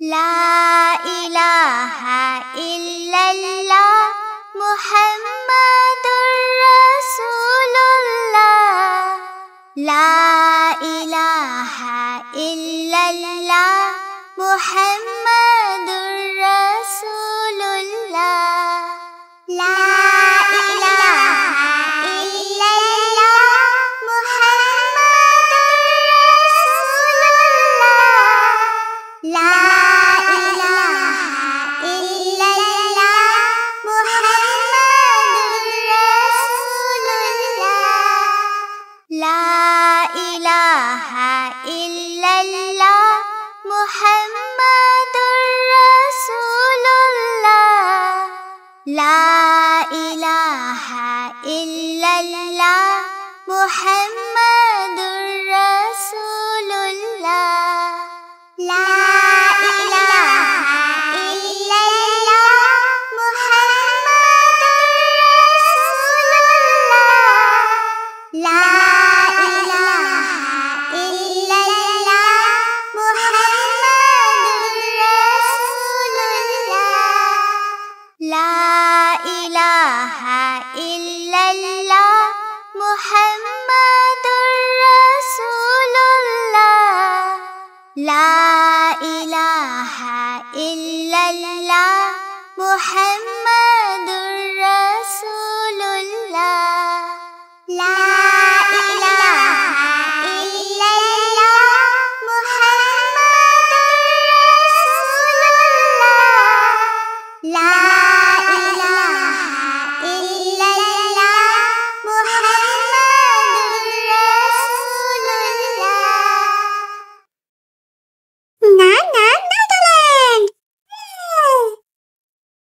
لا إله إلا الله محمد رسول الله لا إله إلا الله محمد رسول الله لا إله إلا الله محمد رسول الله لا إله إلا الله محمد رسول الله لا إله إلا الله محمد رسول الله لا إله إلا الله محمد رسول الله لا إله إلا الله محمد رسول الله لا إله إلا الله محمد رسول الله لا إله إلا الله محمد رسول الله لا إله إلا الله محمد